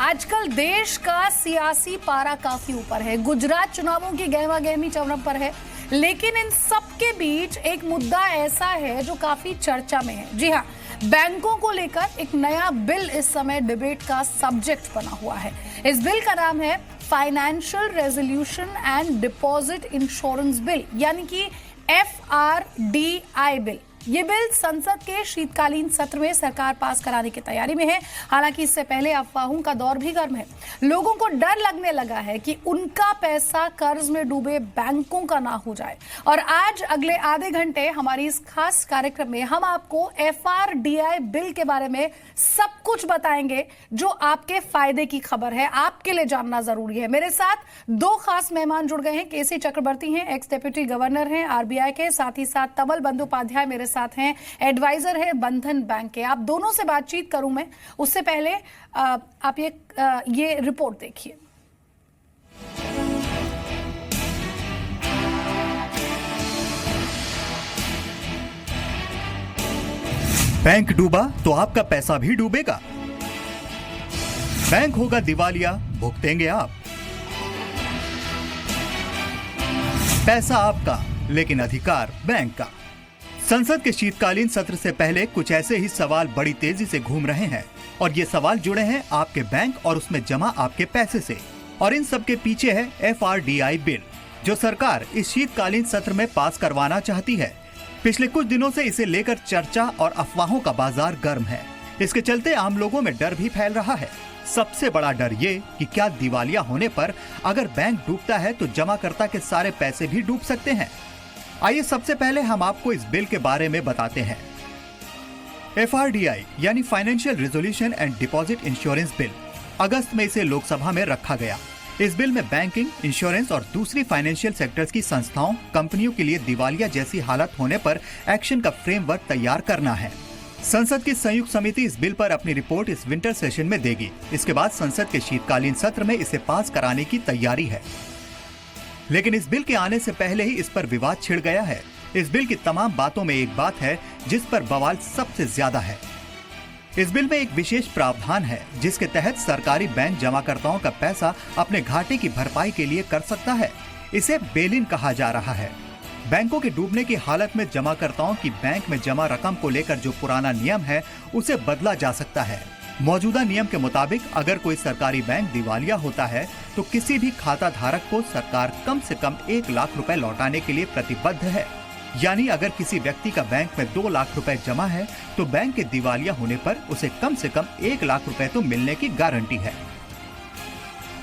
आजकल देश का सियासी पारा काफी ऊपर है। गुजरात चुनावों की गहमा गहमी चरम पर है, लेकिन इन सब के बीच एक मुद्दा ऐसा है जो काफी चर्चा में है। जी हाँ, बैंकों को लेकर एक नया बिल इस समय डिबेट का सब्जेक्ट बना हुआ है। इस बिल का नाम है financial resolution and deposit insurance bill, यानी कि FRDI बिल। ये बिल संसद के शीतकालीन सत्र में सरकार पास कराने की तैयारी में है। हालांकि इससे पहले अफवाहों का दौर भी गर्म है। लोगों को डर लगने लगा है कि उनका पैसा कर्ज में डूबे बैंकों का ना हो जाए। और आज अगले आधे घंटे हमारी इस खास कार्यक्रम में हम आपको FRDI बिल के बारे में सब कुछ बताएंगे, जो आपके फायदे की खबर है, आपके लिए जानना जरूरी है। मेरे साथ दो खास मेहमान जुड़ गए हैं। केसी चक्रवर्ती हैं, एक्स डिप्टी गवर्नर हैं RBI के, साथ ही साथ तवल बंदोपाध्याय मेरे साथ हैं, एडवाइजर है बंधन बैंक के। आप दोनों से बातचीत करूं मैं, उससे पहले आप ये रिपोर्ट देखिए। बैंक डूबा तो आपका पैसा भी डूबेगा। बैंक होगा दिवालिया, भुगतेंगे आप। पैसा आपका, लेकिन अधिकार बैंक का। संसद के शीतकालीन सत्र से पहले कुछ ऐसे ही सवाल बड़ी तेजी से घूम रहे हैं, और ये सवाल जुड़े हैं आपके बैंक और उसमें जमा आपके पैसे से। और इन सब के पीछे है FRDI बिल, जो सरकार इस शीतकालीन सत्र में पास करवाना चाहती है। पिछले कुछ दिनों से इसे लेकर चर्चा और अफवाहों का बाजार गर्म है। इसके चलते आम लोगों में डर भी फैल रहा है। सबसे बड़ा डर ये कि क्या दिवालिया होने पर अगर बैंक डूबता है तो जमाकर्ता के सारे पैसे भी डूब सकते हैं। आइए सबसे पहले हम आपको इस बिल के बारे में बताते हैं। FRDI यानी financial resolution and deposit insurance bill, अगस्त में इसे लोकसभा में रखा गया। इस बिल में बैंकिंग, इंश्योरेंस और दूसरी फाइनेंशियल सेक्टर्स की संस्थाओं, कंपनियों के लिए दिवालिया जैसी हालत होने पर एक्शन का फ्रेमवर्क तैयार करना है। संसद की संयुक्त समिति इस बिल पर अपनी रिपोर्ट इस विंटर सेशन में देगी। इसके बाद संसद के शीतकालीन सत्र में इसे पास कराने की तैयारी है। लेकिन इस बिल के आने से पहले ही इस पर विवाद छिड़ गया है। इस बिल की तमाम बातों में एक बात है जिस पर बवाल सबसे ज्यादा है। इस बिल में एक विशेष प्रावधान है जिसके तहत सरकारी बैंक जमाकर्ताओं का पैसा अपने घाटे की भरपाई के लिए कर सकता है। इसे बेल इन कहा जा रहा है। बैंकों के डूबने की हालत में जमाकर्ताओं की बैंक में जमा रकम को लेकर जो पुराना नियम है उसे बदला जा सकता है। मौजूदा नियम के मुताबिक अगर कोई सरकारी बैंक दिवालिया होता है तो किसी भी खाता धारक को सरकार कम से कम 1 लाख रुपए लौटाने के लिए प्रतिबद्ध है। यानी अगर किसी व्यक्ति का बैंक में 2 लाख रुपए जमा है तो बैंक के दिवालिया होने पर उसे कम से कम 1 लाख रुपए तो मिलने की गारंटी है।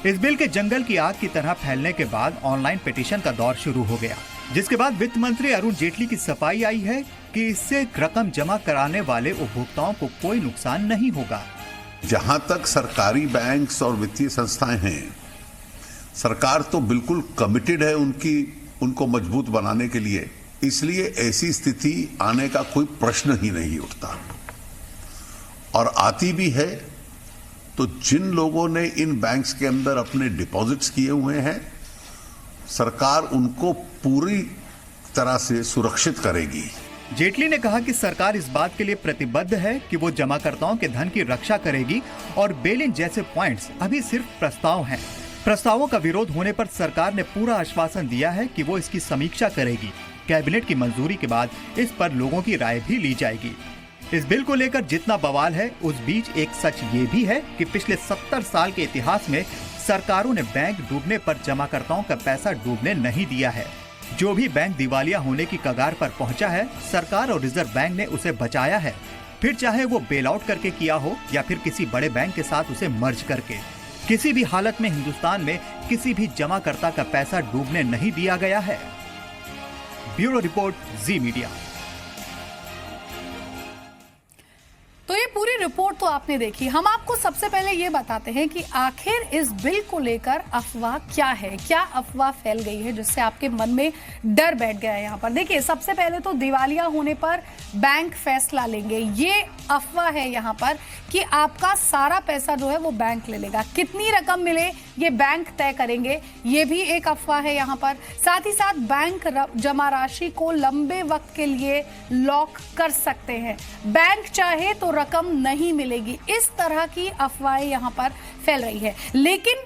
इस बिल के जंगल की आग की तरह फैलने के बाद ऑनलाइन पिटीशन का दौर शुरू हो गया, जिसके बाद वित्त मंत्री अरुण जेटली की सफाई आई है कि इससे रकम जमा कराने वाले उपभोक्ताओं को कोई नुकसान नहीं होगा। जहां तक सरकारी बैंक्स और वित्तीय संस्थाएं हैं, सरकार तो बिल्कुल कमिटेड है उनको मजबूत बनाने के लिए। इसलिए ऐसी स्थिति आने का कोई प्रश्न ही नहीं उठता। और आती भी है तो जिन लोगों ने इन बैंक्स के अंदर अपने डिपॉजिट्स किए हुए हैं, सरकार उनको पूरी तरह से सुरक्षित करेगी। जेटली ने कहा कि सरकार इस बात के लिए प्रतिबद्ध है कि वो जमाकर्ताओं के धन की रक्षा करेगी, और बेल इन जैसे पॉइंट्स अभी सिर्फ प्रस्ताव हैं। प्रस्तावों का विरोध होने पर सरकार ने पूरा आश्वासन दिया है कि वो इसकी समीक्षा करेगी। कैबिनेट की मंजूरी के बाद इस पर लोगों की राय भी ली जाएगी। इस बिल को लेकर जितना बवाल है, उस बीच एक सच ये भी है कि पिछले 70 साल के इतिहास में सरकारों ने बैंक डूबने पर जमाकर्ताओं का पैसा डूबने नहीं दिया है। जो भी बैंक दिवालिया होने की कगार पर पहुंचा है, सरकार और रिजर्व बैंक ने उसे बचाया है। फिर चाहे वो बेल आउट करके किया हो या फिर किसी बड़े बैंक के साथ उसे मर्ज करके, किसी भी हालत में हिंदुस्तान में किसी भी जमाकर्ता का पैसा डूबने नहीं दिया गया है। ब्यूरो रिपोर्ट, जी मीडिया। तो ये पूरी रिपोर्ट तो आपने देखी। हम आपको सबसे पहले ये बताते हैं कि आखिर इस बिल को लेकर अफवाह क्या है, क्या अफवाह फैल गई है जिससे आपके मन में डर बैठ गया है। यहाँ पर देखिए, सबसे पहले तो दिवालिया होने पर बैंक फैसला लेंगे, ये अफवाह है यहाँ पर कि आपका सारा पैसा जो है वो बैंक ले लेगा। कितनी रकम मिले ये बैंक तय करेंगे, ये भी एक अफवाह है यहाँ पर। साथ ही साथ बैंक जमा राशि को लंबे वक्त के लिए लॉक कर सकते हैं। बैंक चाहे तो रकम नहीं नहीं मिलेगी। इस तरह की अफवाहें यहां पर फैल रही है, लेकिन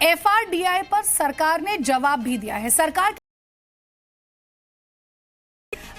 एफआरडीआई पर सरकार ने जवाब भी दिया है। सरकार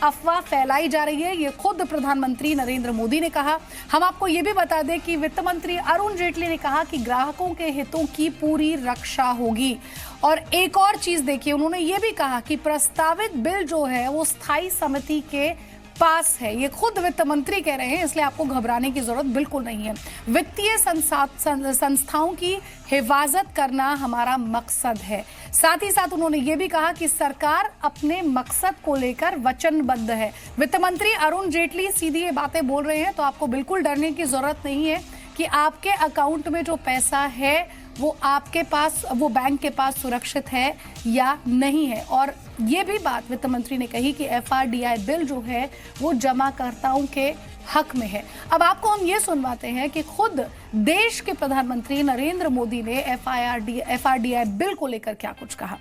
अफवाह फैलाई जा रही है, ये खुद प्रधानमंत्री नरेंद्र मोदी ने कहा। हम आपको ये भी बता दें कि वित्त मंत्री अरुण जेटली ने कहा कि ग्राहकों के हितों की पूरी रक्षा होगी। और एक और चीज देखिए, उन्होंने ये भी कहा कि प्रस्तावित बिल जो है वो स्थायी समिति के पास है। ये खुद वित्त मंत्री कह रहे हैं, इसलिए आपको घबराने की जरूरत बिल्कुल नहीं है। वित्तीय संस्थाओं की हिफाजत करना हमारा मकसद है। साथ ही साथ उन्होंने ये भी कहा कि सरकार अपने मकसद को लेकर वचनबद्ध है। वित्त मंत्री अरुण जेटली सीधी ये बातें बोल रहे हैं, तो आपको बिल्कुल डरने की जरूरत नहीं है कि आपके अकाउंट में जो पैसा है वो आपके पास, वो बैंक के पास सुरक्षित है या नहीं है। और ये भी बात वित्त मंत्री ने कही कि एफआरडीआई बिल जो है वो जमाकर्ताओं के हक में है। अब आपको हम ये सुनवाते हैं कि खुद देश के प्रधानमंत्री नरेंद्र मोदी ने एफआरडीआई बिल को लेकर क्या कुछ कहा।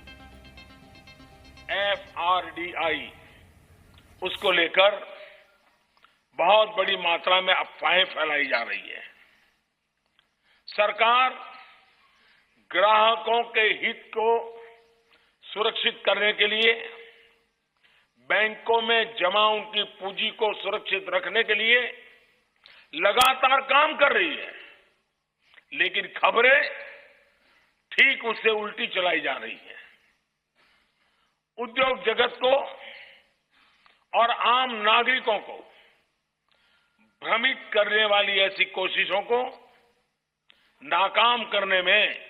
एफआरडीआई, उसको लेकर बहुत बड़ी मात्रा में अफवाहें फैलाई जा रही है। सरकार ग्राहकों के हित को सुरक्षित करने के लिए, बैंकों में जमा उनकी पूंजी को सुरक्षित रखने के लिए लगातार काम कर रही है, लेकिन खबरें ठीक उससे उल्टी चलाई जा रही है। उद्योग जगत को और आम नागरिकों को भ्रमित करने वाली ऐसी कोशिशों को नाकाम करने में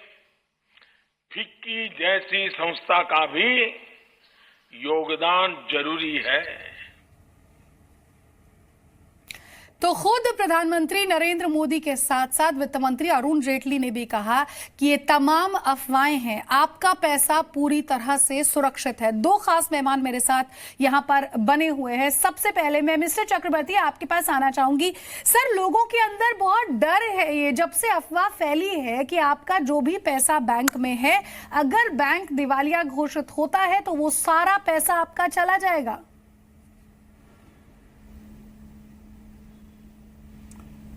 फिक्की जैसी संस्था का भी योगदान जरूरी है। तो खुद प्रधानमंत्री नरेंद्र मोदी के साथ साथ वित्त मंत्री अरुण जेटली ने भी कहा कि ये तमाम अफवाहें हैं, आपका पैसा पूरी तरह से सुरक्षित है। दो खास मेहमान मेरे साथ यहां पर बने हुए हैं। सबसे पहले मैं मिस्टर चक्रवर्ती आपके पास आना चाहूंगी। सर, लोगों के अंदर बहुत डर है, ये जब से अफवाह फैली है कि आपका जो भी पैसा बैंक में है, अगर बैंक दिवालिया घोषित होता है तो वो सारा पैसा आपका चला जाएगा।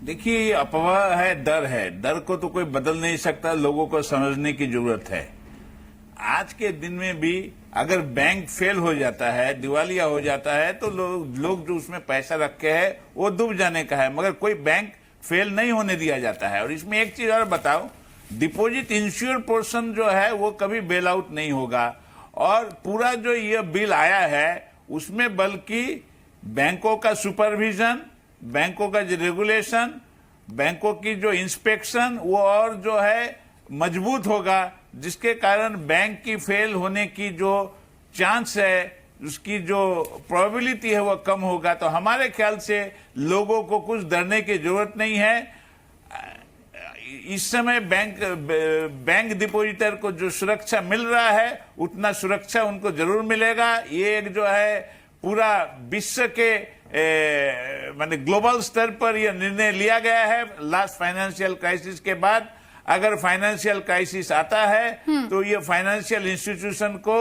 देखिए, अफवाह है, डर है। डर को तो कोई बदल नहीं सकता, लोगों को समझने की जरूरत है। आज के दिन में भी अगर बैंक फेल हो जाता है, दिवालिया हो जाता है, तो लोग जो उसमें पैसा रखे हैं वो डूब जाने का है, मगर कोई बैंक फेल नहीं होने दिया जाता है। और इसमें एक चीज और बताओ, डिपॉजिट इंश्योर्ड पोर्शन जो है वो कभी बेल आउट नहीं होगा। और पूरा जो ये बिल आया है उसमें बल्कि बैंकों का सुपरविजन, बैंकों का जो रेगुलेशन, बैंकों की जो इंस्पेक्शन, वो और जो है मजबूत होगा, जिसके कारण बैंक की फेल होने की जो चांस है, उसकी जो प्रोबेबिलिटी है वो कम होगा। तो हमारे ख्याल से लोगों को कुछ डरने की जरूरत नहीं है। इस समय बैंक डिपॉजिटर को जो सुरक्षा मिल रहा है उतना सुरक्षा उनको जरूर मिलेगा। ये एक जो है पूरा विश्व के माने ग्लोबल स्तर पर यह निर्णय लिया गया है। लास्ट फाइनेंशियल क्राइसिस के बाद अगर फाइनेंशियल क्राइसिस आता है तो ये फाइनेंशियल इंस्टीट्यूशन को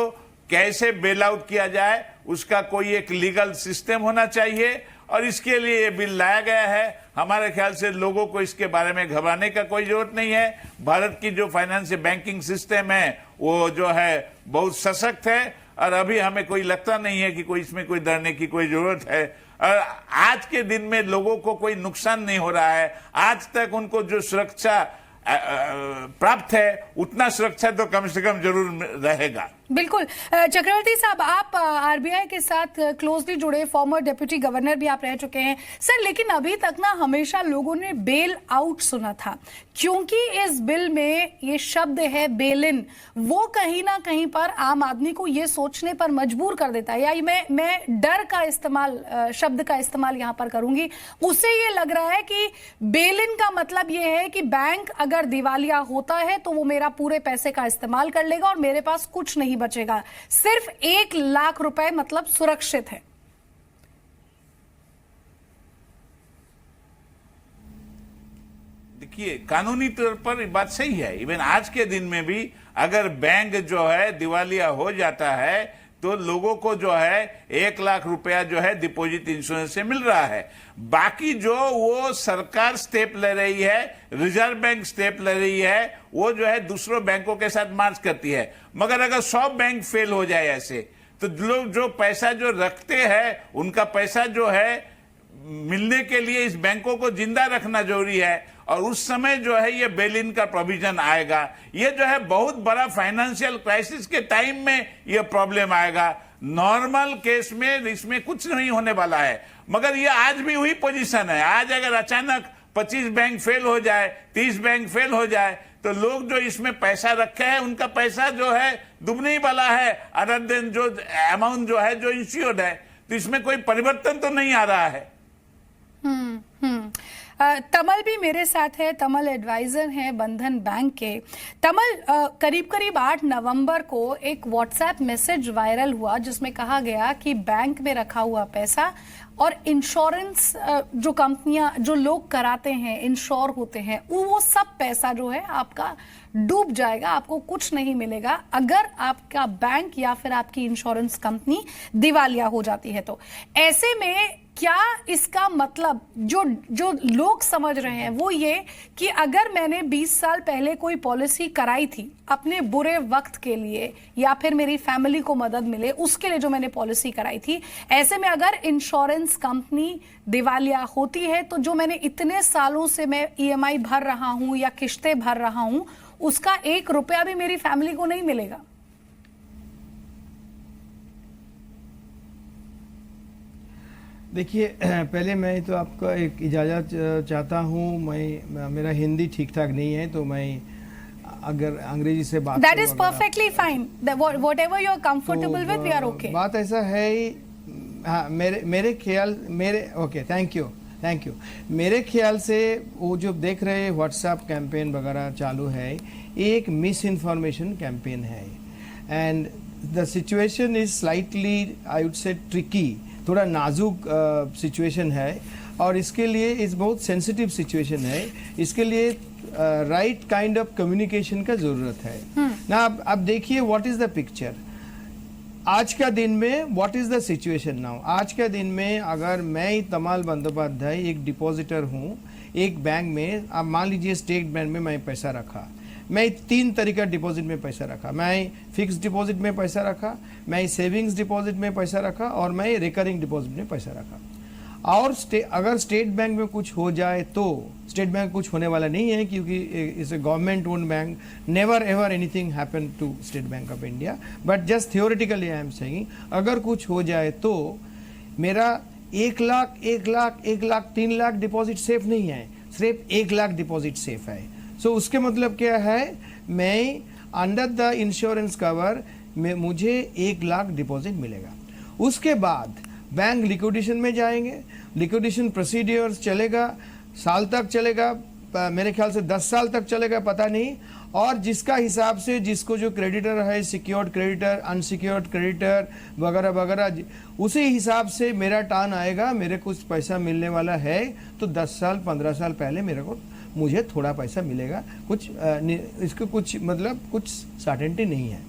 कैसे बेल आउट किया जाए उसका कोई एक लीगल सिस्टम होना चाहिए, और इसके लिए ये बिल लाया गया है। हमारे ख्याल से लोगों को इसके बारे में घबराने का कोई जरूरत नहीं है। भारत की जो फाइनेंशियल बैंकिंग सिस्टम है वो जो है बहुत सशक्त है, और अभी हमें कोई लगता नहीं है कि कोई इसमें कोई डरने की कोई जरूरत है। और आज के दिन में लोगों को कोई नुकसान नहीं हो रहा है। आज तक उनको जो सुरक्षा प्राप्त है उतना सुरक्षा तो कम से कम जरूर रहेगा। बिल्कुल। चक्रवर्ती साहब, आप आरबीआई के साथ क्लोजली जुड़े फॉर्मर डिप्टी गवर्नर भी आप रह चुके हैं सर, लेकिन अभी तक ना हमेशा लोगों ने बेल आउट सुना था, क्योंकि इस बिल में ये शब्द है बेल इन, वो कहीं ना कहीं पर आम आदमी को ये सोचने पर मजबूर कर देता है। या मैं डर का इस्तेमाल, शब्द का इस्तेमाल यहां पर करूंगी, उसे ये लग रहा है कि बेल इन का मतलब ये है कि बैंक अगर दिवालिया होता है तो वो मेरा पूरे पैसे का इस्तेमाल कर लेगा और मेरे पास कुछ नहीं बचेगा। सिर्फ 1 लाख रुपए मतलब सुरक्षित है। देखिए, कानूनी तौर पर बात सही है। इवन आज के दिन में भी अगर बैंक जो है दिवालिया हो जाता है तो लोगों को जो है 1 लाख रुपया जो है डिपॉजिट इंश्योरेंस से मिल रहा है। बाकी जो वो सरकार स्टेप ले रही है, रिजर्व बैंक स्टेप ले रही है, वो जो है दूसरों बैंकों के साथ मार्च करती है। मगर अगर 100 बैंक फेल हो जाए ऐसे, तो लोग जो पैसा जो रखते हैं उनका पैसा जो है मिलने के लिए इस बैंकों को जिंदा रखना जरूरी है, और उस समय जो है ये बेल इन का प्रोविजन आएगा। ये जो है बहुत बड़ा फाइनेंशियल क्राइसिस के टाइम में ये प्रॉब्लम आएगा। नॉर्मल केस में इसमें कुछ नहीं होने वाला है, मगर ये आज भी वही पोजीशन है। आज अगर अचानक 25 बैंक फेल हो जाए, 30 बैंक फेल हो जाए, तो लोग जो इसमें पैसा रखे हैं उनका पैसा जो है डूबने ही वाला है, अदर देन जो अमाउंट जो है जो इंश्योर्ड है। तो इसमें कोई परिवर्तन तो नहीं आ रहा है। तमल भी मेरे साथ है। तमल एडवाइजर हैं बंधन बैंक के। तमल, करीब करीब 8 नवंबर को एक व्हाट्सएप मैसेज वायरल हुआ जिसमें कहा गया कि बैंक में रखा हुआ पैसा और इंश्योरेंस जो कंपनियां, जो लोग कराते हैं, इंश्योर होते हैं, वो सब पैसा जो है आपका डूब जाएगा, आपको कुछ नहीं मिलेगा अगर आपका बैंक या फिर आपकी इंश्योरेंस कंपनी दिवालिया हो जाती है। तो ऐसे में क्या इसका मतलब जो लोग समझ रहे हैं वो ये कि अगर मैंने 20 साल पहले कोई पॉलिसी कराई थी अपने बुरे वक्त के लिए, या फिर मेरी फैमिली को मदद मिले उसके लिए जो मैंने पॉलिसी कराई थी, ऐसे में अगर इंश्योरेंस कंपनी दिवालिया होती है तो जो मैंने इतने सालों से मैं ईएमआई भर रहा हूं या किश्तें भर रहा हूं, उसका 1 रुपया भी मेरी फैमिली को नहीं मिलेगा। देखिए, पहले मैं तो आपका एक इजाज़त चाहता हूँ। मेरा हिंदी ठीक ठाक नहीं है, तो मैं अगर अंग्रेजी से बात that is perfectly fine, whatever you are comfortable with, we are okay. बात ऐसा है, हाँ, मेरे ख्याल ओके, थैंक यू। मेरे ख्याल से वो जो देख रहे हैं व्हाट्सएप कैंपेन वगैरह चालू है, एक मिस इन्फॉर्मेशन कैंपेन है, and the situation is slightly, I would say, tricky, थोड़ा नाजुक सिचुएशन है, और इसके लिए इस बहुत सेंसिटिव सिचुएशन है। इसके लिए राइट काइंड ऑफ कम्युनिकेशन का जरूरत है ना। अब देखिए व्हाट इज द पिक्चर आज का दिन में, what is the situation now. आज का दिन में अगर मैं तमाल बंदोपाध्याय एक डिपॉजिटर हूँ एक बैंक में, अब मान लीजिए स्टेट बैंक में मैं पैसा रखा, मैं 3 तरीका डिपॉजिट में पैसा रखा। मैं फिक्स डिपॉजिट में पैसा रखा, मैं सेविंग्स डिपॉजिट में पैसा रखा, और मैं रिकरिंग डिपॉजिट में पैसा रखा। और अगर स्टेट बैंक में कुछ हो जाए तो, स्टेट बैंक कुछ होने वाला नहीं है क्योंकि it's a government owned bank, never ever anything happen to State Bank of India, but just theoretically I am saying, अगर कुछ हो जाए तो मेरा 1 लाख, 1 लाख, 1 लाख, 3 लाख डिपॉजिट सेफ नहीं है, सिर्फ 1 लाख डिपॉजिट सेफ है। सो उसके मतलब क्या है, मैं अंडर द इंश्योरेंस कवर में मुझे 1 लाख डिपॉजिट मिलेगा। उसके बाद बैंक लिक्विडेशन में जाएंगे, लिक्विडेशन प्रोसीड्योर्स चलेगा, साल तक चलेगा, मेरे ख्याल से 10 साल तक चलेगा, पता नहीं, और जिसका हिसाब से जिसको जो क्रेडिटर है, सिक्योर्ड क्रेडिटर, अनसिक्योर्ड क्रेडिटर वगैरह वगैरह, उसी हिसाब से मेरा टर्न आएगा, मेरे कुछ पैसा मिलने वाला है तो 10 साल 15 साल पहले मुझे थोड़ा पैसा मिलेगा, कुछ इसको कुछ मतलब कुछ सर्टेनिटी नहीं है।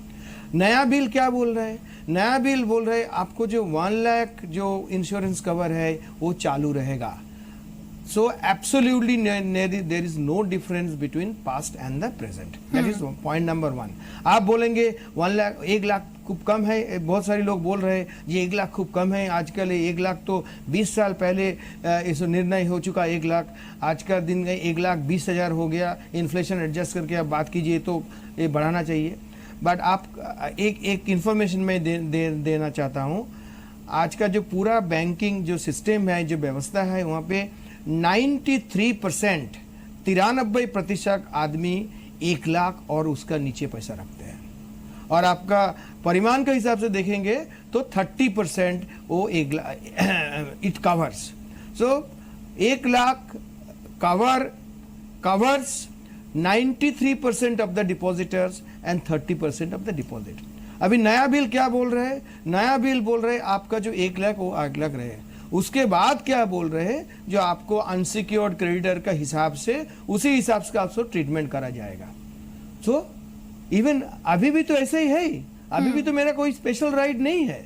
नया बिल क्या बोल रहे हैं, नया बिल बोल रहे हैं आपको जो 1 लाख जो इंश्योरेंस कवर है वो चालू रहेगा। So absolutely there is no difference between past and the present. That is point number 1. आप बोलेंगे 1 लाख खूब कम है, बहुत सारे लोग बोल रहे हैं ये 1 लाख खूब कम है, आजकल 1 लाख तो 20 साल पहले इस निर्णय हो चुका, 1 लाख आज का दिन 1,20,000 हो गया, इन्फ्लेशन एडजस्ट करके आप बात कीजिए तो ये बढ़ाना चाहिए। बट आप एक इंफॉर्मेशन मैं देना चाहता हूँ, आज का जो पूरा बैंकिंग जो सिस्टम है, जो व्यवस्था है, वहाँ पे 93%, 93% आदमी 1 लाख और उसका नीचे पैसा रखते हैं, और आपका परिमाण के हिसाब से देखेंगे तो 30% वो 1 lakh it covers. So 1 lakh covers 93% of the depositors and 30% of the deposit. अभी नया बिल क्या बोल रहे हैं, नया बिल बोल रहे हैं आपका जो 1 लाख वो 8 लाख रहे। उसके बाद क्या बोल रहे हैं, जो आपको अनसिक्योर्ड क्रेडिटर का हिसाब से उसी हिसाब से आपको ट्रीटमेंट करा जाएगा। सो इवन अभी भी तो ऐसे ही है, अभी भी तो मेरा कोई स्पेशल राइट नहीं है।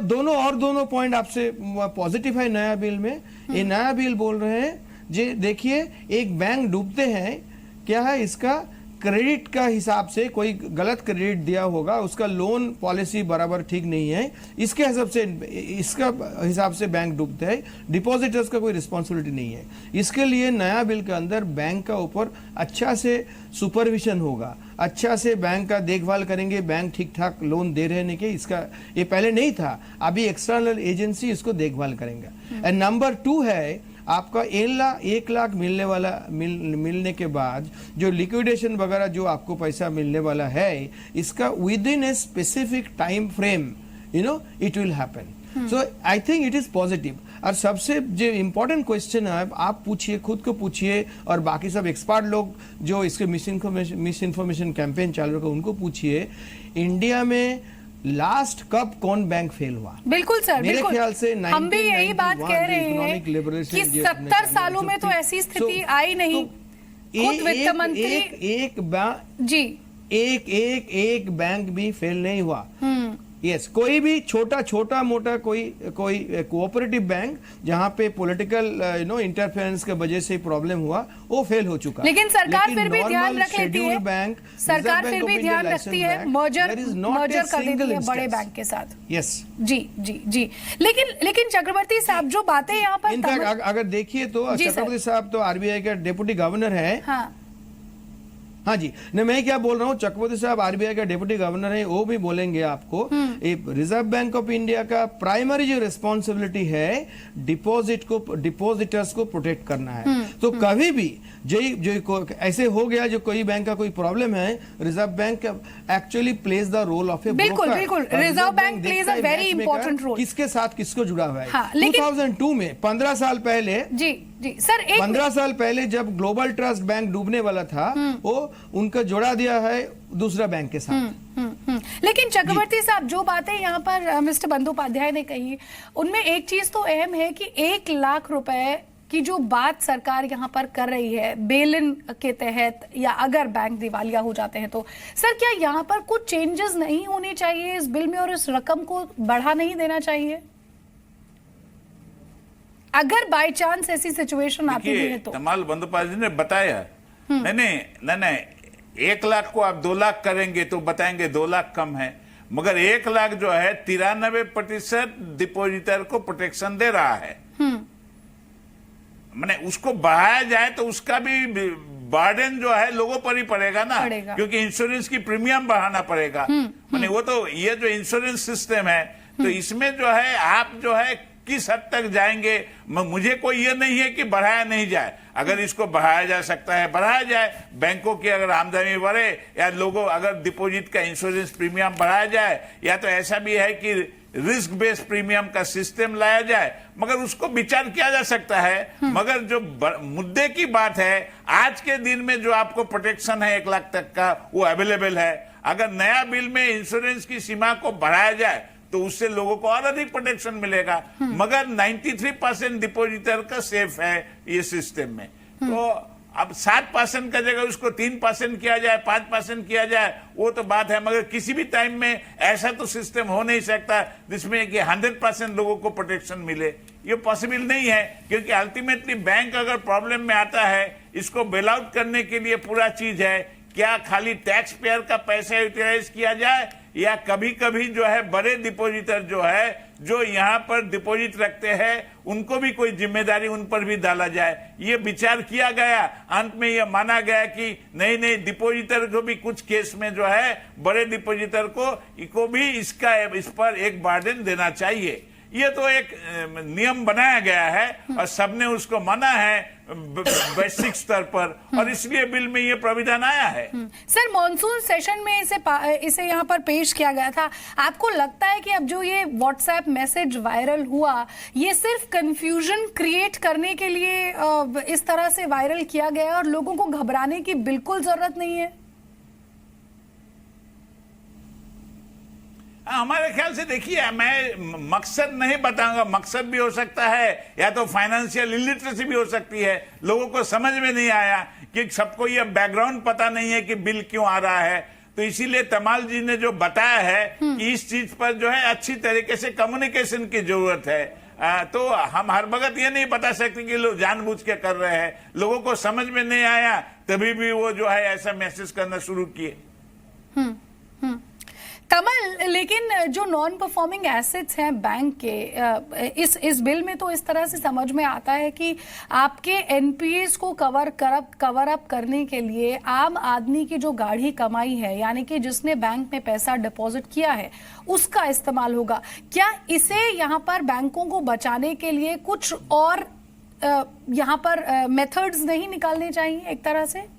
दोनों पॉइंट आपसे पॉजिटिव है नया बिल में। ये नया बिल बोल रहे हैं जी देखिए, एक बैंक डूबते हैं, क्या है इसका क्रेडिट का हिसाब से कोई गलत क्रेडिट दिया होगा, उसका लोन पॉलिसी बराबर ठीक नहीं है, इसके हिसाब से बैंक डूबते हैं, डिपॉजिटर्स का कोई रिस्पॉन्सिबिलिटी नहीं है। इसके लिए नया बिल के अंदर बैंक का ऊपर अच्छा से सुपरविजन होगा, अच्छा से बैंक का देखभाल करेंगे, बैंक ठीक ठाक लोन दे रहे नहीं के, इसका ये पहले नहीं था, अभी एक्सटर्नल एजेंसी इसको देखभाल करेंगे। एंड नंबर 2 है आपका 1 लाख मिलने के बाद जो लिक्विडेशन वगैरह जो आपको पैसा मिलने वाला है, इसका with in a specific time frame it will happen. So I think it is positive. और सबसे जो इम्पोर्टेंट क्वेश्चन है आप पूछिए, खुद को पूछिए, और बाकी सब एक्सपर्ट लोग जो इसके मिस इन्फॉर्मेशन कैंपेन चालू रखा उनको पूछिए, इंडिया में लास्ट कब कौन बैंक फेल हुआ? बिल्कुल सर, मेरे बिल्कुल। ख्याल से हम भी यही बात कह रहे हैं कि 70 सालों में तो ऐसी स्थिति आई नहीं। खुद वित्त मंत्री एक बैंक भी फेल नहीं हुआ। यस, कोई भी छोटा मोटा कोई कोऑपरेटिव बैंक जहां पे पॉलिटिकल इंटरफेरेंस के वजह से प्रॉब्लम हुआ, वो फेल हो चुका। लेकिन सरकार फिर भी ध्यान रख लेती है, सरकार फिर भी ध्यान रखती है, मर्जर कर देती है बड़े बैंक के साथ। यस जी। लेकिन चक्रवर्ती साहब जो बातें यहाँ पर इनफैक्ट अगर देखिए तो चक्रवर्ती साहब तो आरबीआई के डिप्टी गवर्नर है। हाँ जी, नहीं मैं क्या बोल रहा हूँ, चक्रवर्ती साहब आरबीआई का डिप्टी गवर्नर है, वो भी बोलेंगे आपको। रिजर्व बैंक ऑफ इंडिया का प्राइमरी जो रिस्पॉन्सिबिलिटी है डिपॉजिटर्स को प्रोटेक्ट करना है। तो कभी भी जो ऐसे हो गया, जो कोई बैंक का कोई प्रॉब्लम है, reserve bank actually plays the role of a broker. बिल्कुल, reserve bank plays a very important role. किसके साथ किसको जुड़ा हुआ है। 2002 में 15 साल पहले जी सर, 15 साल पहले जब ग्लोबल ट्रस्ट बैंक डूबने वाला था, वो उनका जोड़ा दिया है दूसरा बैंक के साथ। लेकिन चक्रवर्ती साहब जो बातें यहाँ पर मिस्टर बंदोपाध्याय ने कही, उनमें एक चीज तो अहम है कि 1 लाख रुपए की जो बात सरकार यहाँ पर कर रही है बेल इन के तहत, या अगर बैंक दिवालिया हो जाते हैं तो सर क्या यहाँ पर कुछ चेंजेस नहीं होने चाहिए इस बिल में, और इस रकम को बढ़ा नहीं देना चाहिए अगर बाय चांस ऐसी सिचुएशन आती है तो? तमाल बंदोपाध्याय ने बताया नहीं 1 लाख को आप 2 लाख करेंगे तो बताएंगे 2 लाख कम है, मगर 1 लाख जो है 93% डिपोजिटर को प्रोटेक्शन दे रहा है। मैंने उसको बढ़ाया जाए तो उसका भी बर्डन जो है लोगों पर ही पड़ेगा ना, क्योंकि इंश्योरेंस की प्रीमियम बढ़ाना पड़ेगा। मैंने वो तो ये जो इंश्योरेंस सिस्टम है, तो इसमें जो है आप जो है किस हद तक जाएंगे, मुझे कोई ये नहीं है कि बढ़ाया नहीं जाए। अगर इसको बढ़ाया जा सकता है बढ़ाया जाए, बैंकों की अगर आमदनी बढ़े, या लोगों अगर डिपॉजिट का इंश्योरेंस प्रीमियम बढ़ाया जाए, या तो ऐसा भी है कि रिस्क बेस्ड प्रीमियम का सिस्टम लाया जाए, मगर उसको विचार किया जा सकता है। मगर जो मुद्दे की बात है, आज के दिन में जो आपको प्रोटेक्शन है 1 लाख तक का, वो अवेलेबल है। अगर नया बिल में इंश्योरेंस की सीमा को बढ़ाया जाए तो उससे लोगों को और अधिक प्रोटेक्शन मिलेगा, मगर 93% डिपॉजिटर का सेफ है ये सिस्टम में। तो अब 7% का जगह उसको 3% किया जाए, 5% किया जाए, वो तो बात है, मगर किसी भी टाइम में ऐसा तो सिस्टम हो नहीं सकता जिसमें कि 100% लोगों को प्रोटेक्शन मिले। ये पॉसिबल नहीं है, क्योंकि अल्टीमेटली बैंक अगर प्रॉब्लम में आता है, इसको बेल आउट करने के लिए पूरा चीज है, क्या खाली टैक्स पेयर का पैसा यूटिलाइज किया जाए, या कभी कभी जो है बड़े डिपॉजिटर जो है, जो यहाँ पर डिपॉजिट रखते हैं, उनको भी कोई जिम्मेदारी उन पर भी डाला जाए। ये विचार किया गया, अंत में यह माना गया कि नहीं डिपॉजिटर को भी कुछ केस में जो है बड़े डिपॉजिटर को भी इस पर एक बर्डन देना चाहिए। ये तो एक नियम बनाया गया है और सबने उसको माना है वैश्विक स्तर पर, और इसलिए बिल में ये प्राविधान आया है। सर, मॉनसून सेशन में इसे यहाँ पर पेश किया गया था। आपको लगता है कि अब जो ये व्हाट्सएप मैसेज वायरल हुआ, ये सिर्फ कंफ्यूजन क्रिएट करने के लिए इस तरह से वायरल किया गया और लोगों को घबराने की बिल्कुल जरूरत नहीं है? हमारे ख्याल से देखिए, मैं मकसद नहीं बताऊंगा, मकसद भी हो सकता है या तो फाइनेंशियल इलिटरेसी भी हो सकती है, लोगों को समझ में नहीं आया कि सबको ये बैकग्राउंड पता नहीं है कि बिल क्यों आ रहा है। तो इसीलिए तमाल जी ने जो बताया है कि इस चीज पर जो है अच्छी तरीके से कम्युनिकेशन की जरूरत है। तो हम हर वक्त ये नहीं बता सकते कि लोग जानबूझ के कर रहे हैं, लोगों को समझ में नहीं आया तभी भी वो जो है ऐसा मैसेज करना शुरू किए। कमल, लेकिन जो नॉन परफॉर्मिंग एसेट्स हैं बैंक के, इस बिल में तो इस तरह से समझ में आता है कि आपके एनपीएस को कवर अप करने के लिए आम आदमी की जो गाढ़ी कमाई है, यानी कि जिसने बैंक में पैसा डिपॉजिट किया है, उसका इस्तेमाल होगा। क्या इसे यहाँ पर बैंकों को बचाने के लिए कुछ और यहाँ पर मेथड्स नहीं निकालने चाहिए एक तरह से?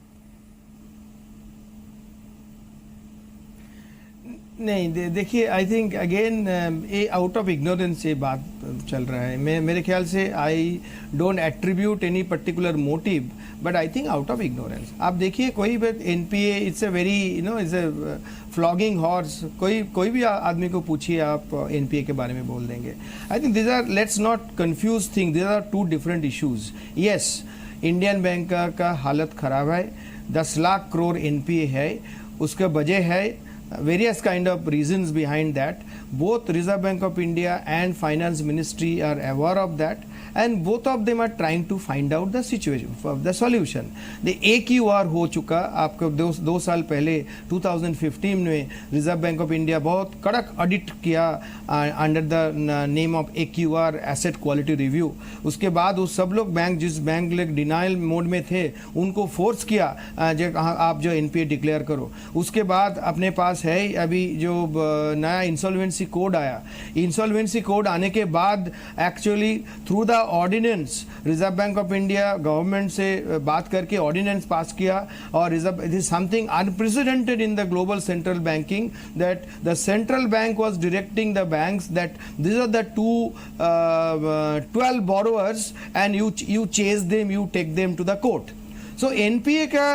नहीं, देखिए, आई थिंक अगेन ये आउट ऑफ इग्नोरेंस ये बात चल रहा है। मेरे ख्याल से I don't attribute any particular motive, but I think out of ignorance. आप देखिए, कोई भी NPA it's a very it's a flogging horse. कोई भी आदमी को पूछिए आप एनपीए के बारे में बोल देंगे। I think this are, let's not confuse thing, this are two different issues. Yes, Indian bank का हालत खराब है, 10 लाख करोड़ एनपीए है, उसका वजह है various kind of reasons behind that. Both Reserve Bank of India and Finance Ministry are aware of that, and both of them are trying to find out the situation, the solution. The AQR हो चुका, आपको दो साल पहले 2015 में reserve Bank of India बहुत कड़क audit किया under the name of AQR, asset quality review. उसके बाद वो सब लोग बैंक, जिस बैंक लोग डिनाइल मोड में थे, उनको फोर्स किया आप जो एनपीए डिक्लेयर करो। उसके बाद अपने पास है अभी जो नया इंसॉल्वेंसी कोड आया। इंसॉल्वेंसी कोड आने के बाद actually through the ordinance Reserve Bank of India government से बात करके ऑर्डिनेंस पास किया, और reserve, it is something unprecedented in the global central banking, that the central bank was directing the banks that these are the 12 borrowers and you chase them, you take them to the court. So NPA का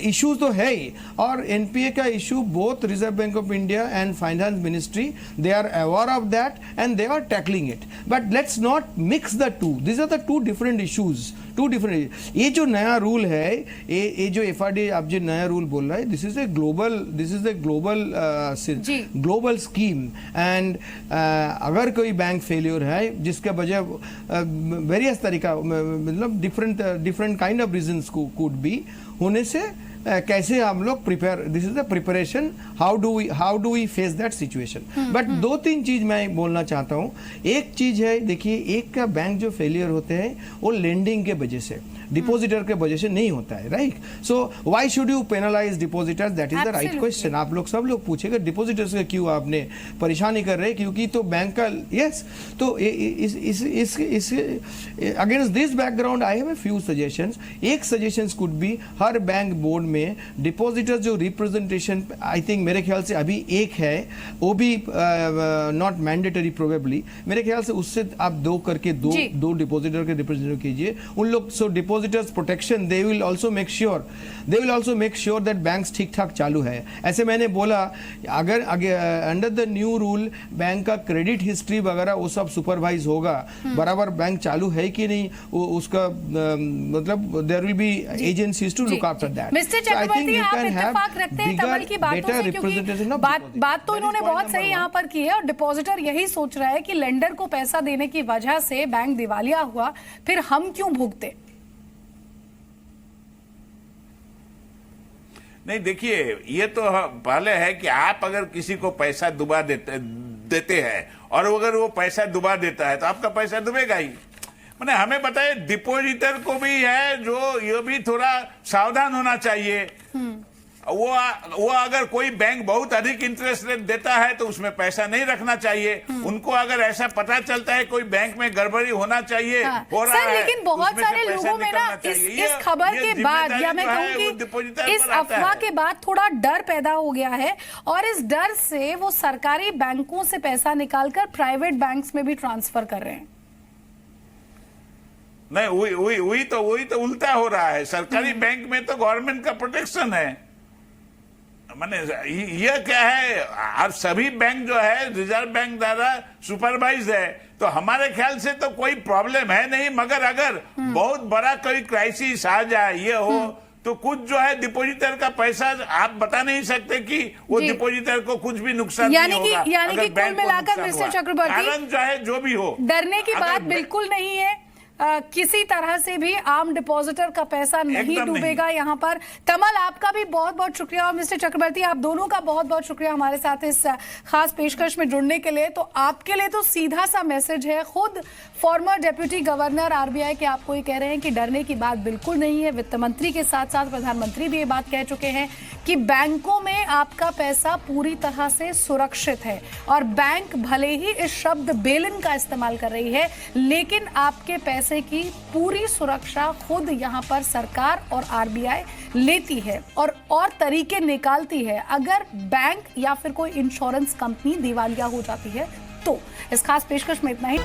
issue तो है ही, और NPA का issue both Reserve Bank of India and finance ministry, they are aware of that and they are tackling it, but let's not mix the two. This are the two different issues, two different. ये जो नया rule है, ये जो FRD आप जो नया rule बोल रहा है, this is a global scheme, and अगर कोई बैंक फेलियर है जिसका वजह वेरियस तरीका, मतलब different kind of reasons could be होने से, कैसे हम लोग prepare, this is the preparation, how do we face that situation. But 2-3 चीज मैं बोलना चाहता हूँ। एक चीज है, देखिए, एक का बैंक जो फेलियर होते हैं वो लेंडिंग के वजह से, डिपोजिटर के वजह से नहीं होता है, right? So why should you penalise depositors? That is the right question. आप लोग सब लोग पूछेगा डिपोजिटर्स का क्यों आपने परेशानी कर रहे हैं, क्योंकि तो बैंक का, यस, तो against this background I have a few suggestions. एक सजेशंस कुड बी, हर बैंक बोर्ड में डिपोजिटर्स जो रिप्रेजेंटेशन, आई थिंक मेरे ख्याल से अभी एक है, वो भी नॉट मैंडेटरी प्रोबेबली, मेरे ख्याल से उससे आप दो करके दो डिपोजिटर के रिप्रेजेंटेटिव कीजिए उन लोग। So depositors protection, they will also make sure that banks ठीक ठाक चालू है। ऐसे मैंने बोला, अगर under the new rule bank का क्रेडिट हिस्ट्री वगैरह वो सब सुपरवाइज होगा, बराबर बैंक चालू है कि नहीं, उसका मतलब there will be agencies to look after that. Mister Chakraborty, आप इत्तेफाक रखते हैं कमल की बातों से, क्योंकि बात तो इन्होंने बहुत सही यहाँ पर की है, और डिपॉजिटर यही सोच रहा है कि लेंडर को पैसा देने की वजह से बैंक दिवालिया हुआ, फिर हम क्यों भुगते? नहीं, देखिए, ये तो पहले है कि आप अगर किसी को पैसा दुबा देते हैं और अगर वो पैसा दुबा देता है तो आपका पैसा डूबेगा ही। मैंने हमें बताया, डिपोजिटर को भी है जो ये भी थोड़ा सावधान होना चाहिए। वो अगर कोई बैंक बहुत अधिक इंटरेस्ट रेट देता है तो उसमें पैसा नहीं रखना चाहिए। उनको अगर ऐसा पता चलता है कोई बैंक में गड़बड़ी होना चाहिए, हो रहा है, लेकिन बहुत सारे लोगों में ना इस खबर के बाद, या मैं कहूँ कि इस अफवाह के बाद थोड़ा डर पैदा हो गया है, और इस डर से वो सरकारी बैंकों से पैसा निकालकर प्राइवेट बैंक्स में भी ट्रांसफर कर रहे हैं। नहीं, वही तो उल्टा हो रहा है। सरकारी बैंक में तो गवर्नमेंट का प्रोटेक्शन है। माने ये क्या है, अब सभी बैंक जो है रिजर्व बैंक द्वारा सुपरवाइज है, तो हमारे ख्याल से तो कोई प्रॉब्लम है नहीं। मगर अगर बहुत बड़ा कोई क्राइसिस आ जाए, ये हो तो कुछ जो है डिपोजिटर का पैसा आप बता नहीं सकते कि वो जी। डिपोजिटर को कुछ भी नुकसान यानी नहीं कि- होगा यानी अगर कि कुल बैंक को मिलाकर नुकसान मिस्टर हुआ। चक्रवर्ती, कारण जो है जो भी हो, डरने की अगर बात बिल्कुल नहीं है। किसी तरह से भी आम डिपॉजिटर का पैसा नहीं एकदम नहीं। डूबेगा यहाँ पर। कमल, आपका भी बहुत बहुत शुक्रिया, और मिस्टर चक्रवर्ती, आप दोनों का बहुत बहुत शुक्रिया हमारे साथ इस खास पेशकश में जुड़ने के लिए। तो आपके लिए तो सीधा सा मैसेज है, खुद फॉर्मर डेप्यूटी गवर्नर आरबीआई के आपको ये कह रहे हैं कि डरने की बात बिल्कुल नहीं है। वित्त मंत्री के साथ साथ प्रधानमंत्री भी ये बात कह चुके हैं कि बैंकों में आपका पैसा पूरी तरह से सुरक्षित है, और बैंक भले ही इस शब्द बेलिन का इस्तेमाल कर रही है, लेकिन आपके पैसे की पूरी सुरक्षा खुद यहां पर सरकार और आरबीआई लेती है और तरीके निकालती है। अगर बैंक या फिर कोई इंश्योरेंस कंपनी दिवालिया हो जाती है तो। इस खास पेशकश में इतना ही।